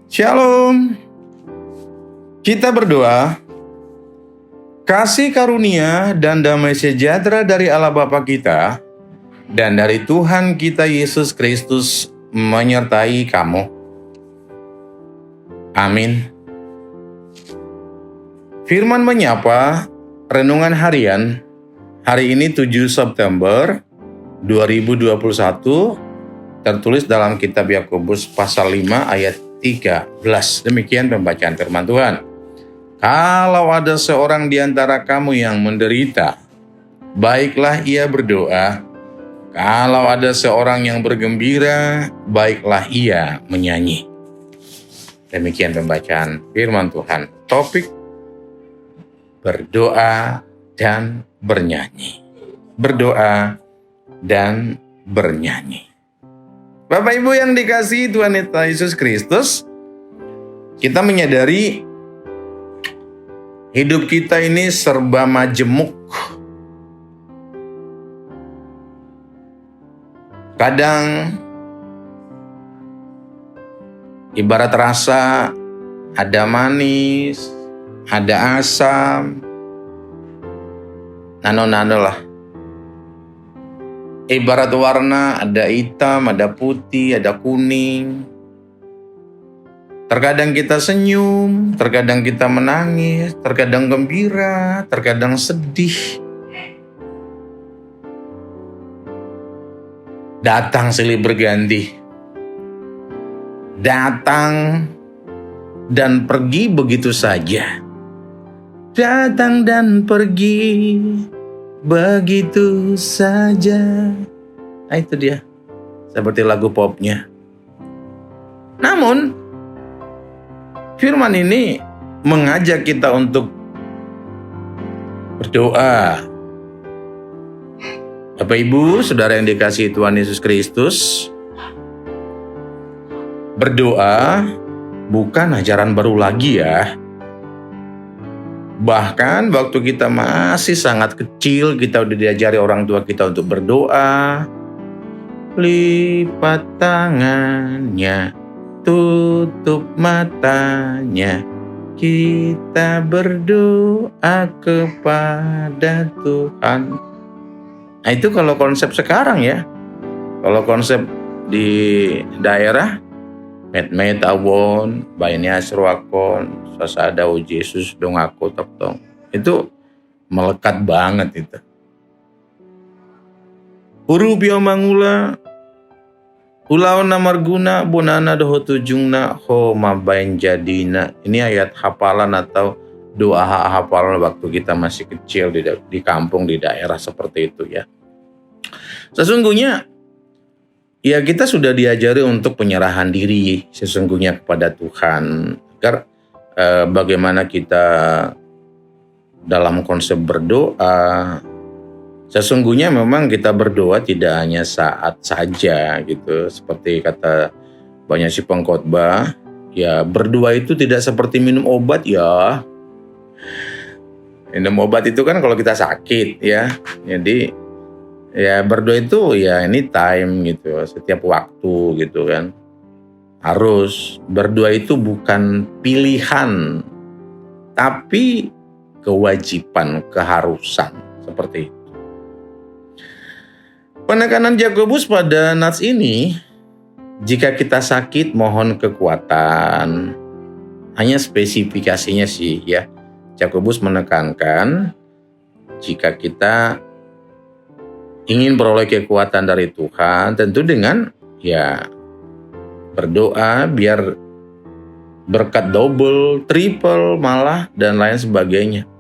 Shalom. Kita berdoa, kasih karunia dan damai sejahtera dari Allah Bapa kita dan dari Tuhan kita Yesus Kristus menyertai kamu. Amin. Firman menyapa, renungan harian, hari ini 7 September 2021, tertulis dalam kitab Yakobus pasal 5 ayat 13. Demikian pembacaan firman Tuhan. Kalau ada seorang di antara kamu yang menderita, baiklah ia berdoa. Kalau ada seorang yang bergembira, baiklah ia menyanyi. Demikian pembacaan firman Tuhan. Topik berdoa dan bernyanyi. Berdoa dan bernyanyi. Bapak Ibu yang dikasihi Tuhan Yesus Kristus, kita menyadari hidup kita ini serba majemuk. Kadang ibarat rasa ada manis, ada asam, nano-nano lah. Ibarat warna, ada hitam, ada putih, ada kuning. Terkadang kita senyum, terkadang kita menangis, terkadang gembira, terkadang sedih. Datang silih berganti. Datang dan pergi begitu saja. Datang dan pergi begitu saja. Nah itu dia, seperti lagu popnya. Namun firman ini mengajak kita untuk berdoa. Bapak Ibu, saudara yang dikasihi Tuhan Yesus Kristus, berdoa bukan ajaran baru lagi ya. Bahkan waktu kita masih sangat kecil, kita udah diajari orang tua kita untuk berdoa. Lipat tangannya, tutup matanya, kita berdoa kepada Tuhan. Nah itu kalau konsep sekarang ya. Kalau konsep di daerah, met awon, bayanya asruakon, sasada o Yesus dong aku tong. Itu melekat banget itu. Huru bio mangula, ulaon namarguna, bonana doho tujungna, ho mabain jadina. Ini ayat hafalan atau doa hafalan waktu kita masih kecil di kampung, di daerah seperti itu ya. Sesungguhnya ya kita sudah diajari untuk penyerahan diri sesungguhnya kepada Tuhan. Agar bagaimana kita dalam konsep berdoa, sesungguhnya memang kita berdoa tidak hanya saat saja gitu. Seperti kata banyak si pengkhotbah, ya berdoa itu tidak seperti minum obat ya. Minum obat itu kan kalau kita sakit ya. Jadi ya berdoa itu ya anytime gitu, setiap waktu gitu kan. Harus berdoa itu bukan pilihan, tapi kewajiban, keharusan seperti itu. Penekanan Yakobus pada nats ini, jika kita sakit mohon kekuatan. Hanya spesifikasinya sih ya. Yakobus menekankan jika kita ingin beroleh kekuatan dari Tuhan, tentu dengan ya berdoa biar berkat double, triple malah dan lain sebagainya.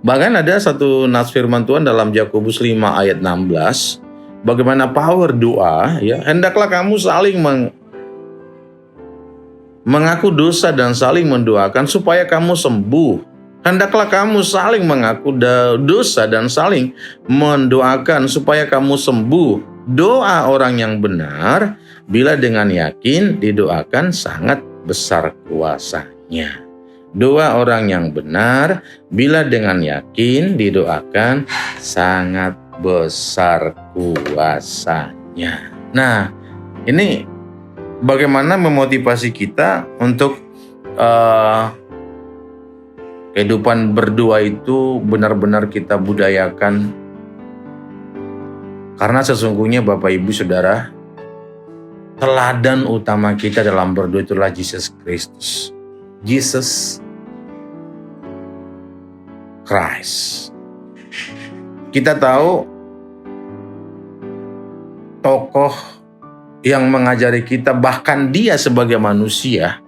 Bahkan ada satu nats firman Tuhan dalam Yakobus 5 ayat 16, bagaimana power doa ya, hendaklah kamu saling mengaku dosa dan saling mendoakan supaya kamu sembuh. Hendaklah kamu saling mengaku dosa dan saling mendoakan supaya kamu sembuh. Doa orang yang benar, bila dengan yakin didoakan sangat besar kuasanya. Doa orang yang benar, bila dengan yakin didoakan sangat besar kuasanya. Nah, ini bagaimana memotivasi kita untuk kehidupan berdoa itu benar-benar kita budayakan. Karena sesungguhnya Bapak Ibu Saudara, teladan utama kita dalam berdoa itulah Yesus Kristus. Jesus Christ. Kita tahu tokoh yang mengajari kita, bahkan dia sebagai manusia,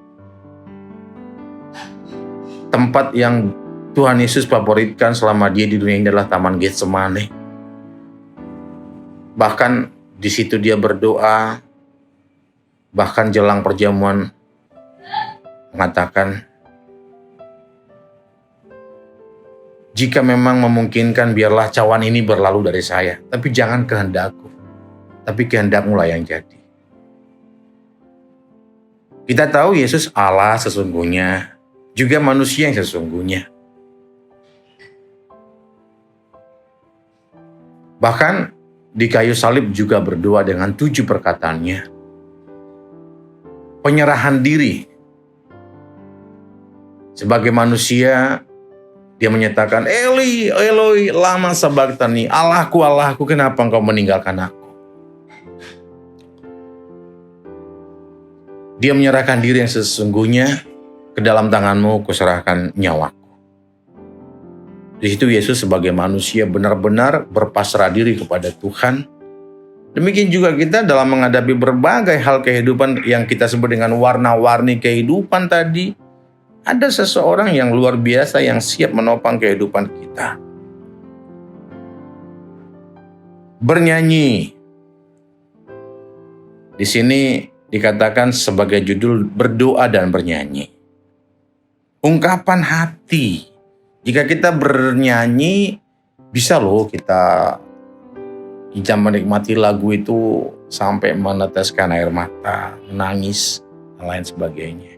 tempat yang Tuhan Yesus favoritkan selama dia di dunia ini adalah Taman Getsemane. Bahkan di situ dia berdoa, bahkan jelang perjamuan mengatakan, jika memang memungkinkan biarlah cawan ini berlalu dari saya, tapi jangan kehendakku, tapi kehendakmu lah yang jadi. Kita tahu Yesus Allah sesungguhnya, juga manusia yang sesungguhnya. Bahkan di kayu salib juga berdoa dengan 7 perkataannya. Penyerahan diri. Sebagai manusia, dia menyatakan, Eli, Eloi, lama sabachthani, Allahku, Allahku, kenapa engkau meninggalkan aku? Dia menyerahkan diri yang sesungguhnya, ke dalam tanganmu kuserahkan nyawaku. Di situ Yesus sebagai manusia benar-benar berpasrah diri kepada Tuhan. Demikian juga kita dalam menghadapi berbagai hal kehidupan yang kita sebut dengan warna-warni kehidupan tadi. Ada seseorang yang luar biasa yang siap menopang kehidupan kita. Bernyanyi. Di sini dikatakan sebagai judul berdoa dan bernyanyi. Ungkapan hati. Jika kita bernyanyi, bisa loh kita menikmati lagu itu sampai meneteskan air mata, menangis, dan lain sebagainya.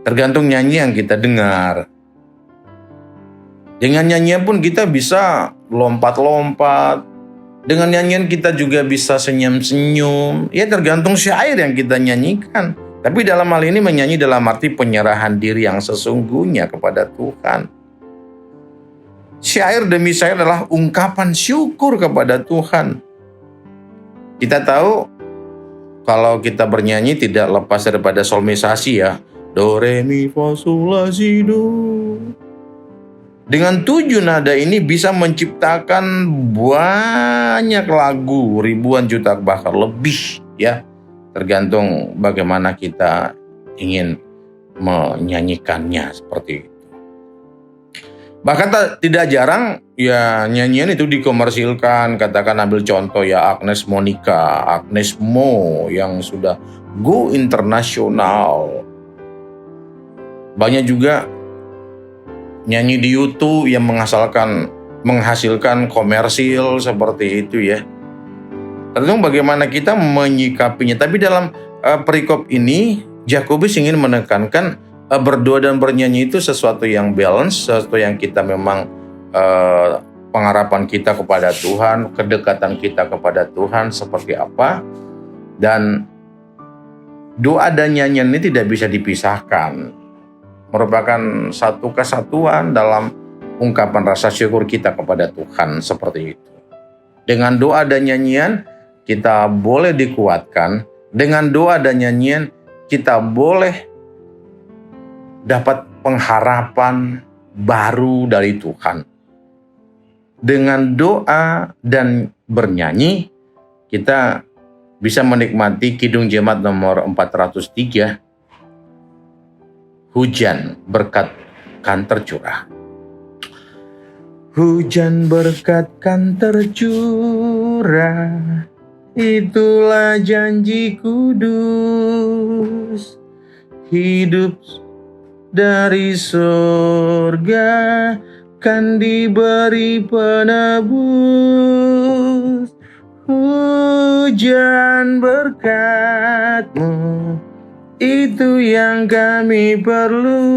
Tergantung nyanyi yang kita dengar. Dengan nyanyian pun kita bisa lompat-lompat. Dengan nyanyian kita juga bisa senyum-senyum. Ya tergantung syair yang kita nyanyikan. Tapi dalam hal ini menyanyi dalam arti penyerahan diri yang sesungguhnya kepada Tuhan. Syair demi syair adalah ungkapan syukur kepada Tuhan. Kita tahu kalau kita bernyanyi tidak lepas daripada solmisasi ya. Do, re, mi, fa, sol, la, si, do. Dengan 7 nada ini bisa menciptakan banyak lagu, ribuan juta bahkan lebih ya. Tergantung bagaimana kita ingin menyanyikannya seperti itu. Bahkan tidak jarang ya nyanyian itu dikomersilkan. Katakan ambil contoh ya Agnes Monica, Agnes Mo yang sudah go internasional. Banyak juga nyanyi di YouTube yang menghasilkan komersil seperti itu ya. Tergantung bagaimana kita menyikapinya. Tapi dalam perikop ini, Yakobus ingin menekankan berdoa dan bernyanyi itu sesuatu yang balance, sesuatu yang kita memang pengharapan kita kepada Tuhan, kedekatan kita kepada Tuhan seperti apa. Dan doa dan nyanyian ini tidak bisa dipisahkan. Merupakan satu kesatuan dalam ungkapan rasa syukur kita kepada Tuhan seperti itu. Dengan doa dan nyanyian, kita boleh dikuatkan. Dengan doa dan nyanyian, kita boleh dapat pengharapan baru dari Tuhan. Dengan doa dan bernyanyi, kita bisa menikmati Kidung Jemaat nomor 403. Hujan berkat kan tercurah. Hujan berkat kan tercurah, itulah janji kudus. Hidup dari surga kan diberi penebus. Hujan berkat-Mu, itu yang kami perlu.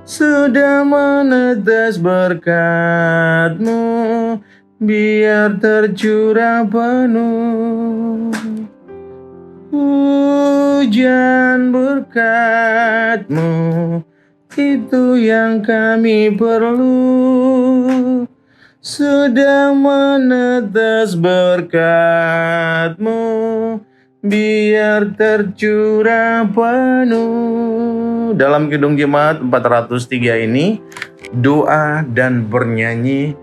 Sudah menetes berkat-Mu, biar tercurah penuh. Hujan berkat-Mu, itu yang kami perlu. Sedang menetes berkat-Mu, biar tercurah penuh. Dalam Kidung Jemaat 403 ini, doa dan bernyanyi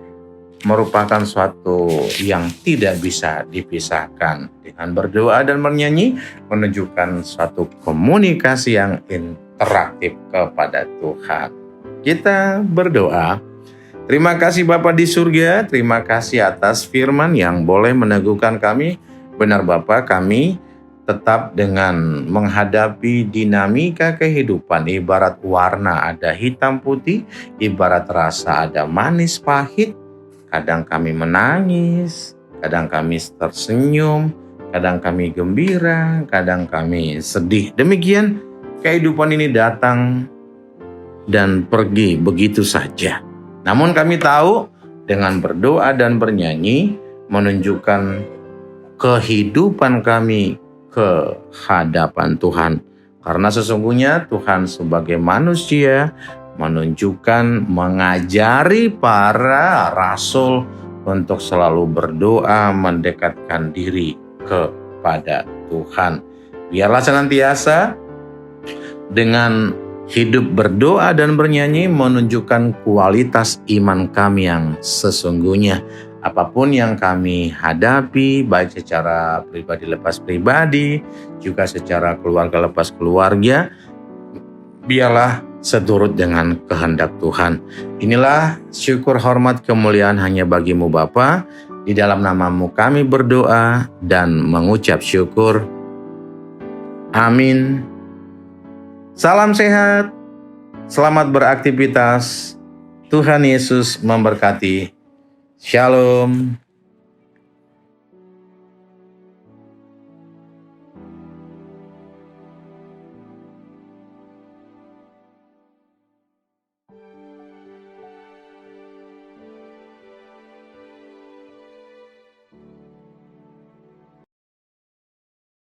merupakan suatu yang tidak bisa dipisahkan. Dengan berdoa dan bernyanyi menunjukkan suatu komunikasi yang interaktif kepada Tuhan. Kita berdoa. Terima kasih Bapa di surga, terima kasih atas firman yang boleh meneguhkan kami. Benar Bapa, kami tetap dengan menghadapi dinamika kehidupan, ibarat warna ada hitam putih, ibarat rasa ada manis pahit. Kadang kami menangis, kadang kami tersenyum, kadang kami gembira, kadang kami sedih. Demikian kehidupan ini datang dan pergi begitu saja. Namun kami tahu dengan berdoa dan bernyanyi menunjukkan kehidupan kami ke hadapan Tuhan. Karena sesungguhnya Tuhan sebagai manusia menunjukkan, mengajari para rasul untuk selalu berdoa, mendekatkan diri kepada Tuhan. Biarlah senantiasa dengan hidup berdoa dan bernyanyi menunjukkan kualitas iman kami yang sesungguhnya. Apapun yang kami hadapi, baik secara pribadi lepas pribadi, juga secara keluarga lepas keluarga, biarlah seturut dengan kehendak Tuhan. Inilah syukur, hormat, kemuliaan hanya bagi-Mu Bapa. Di dalam nama-Mu kami berdoa dan mengucap syukur. Amin. Salam sehat, selamat beraktivitas. Tuhan Yesus memberkati. Shalom.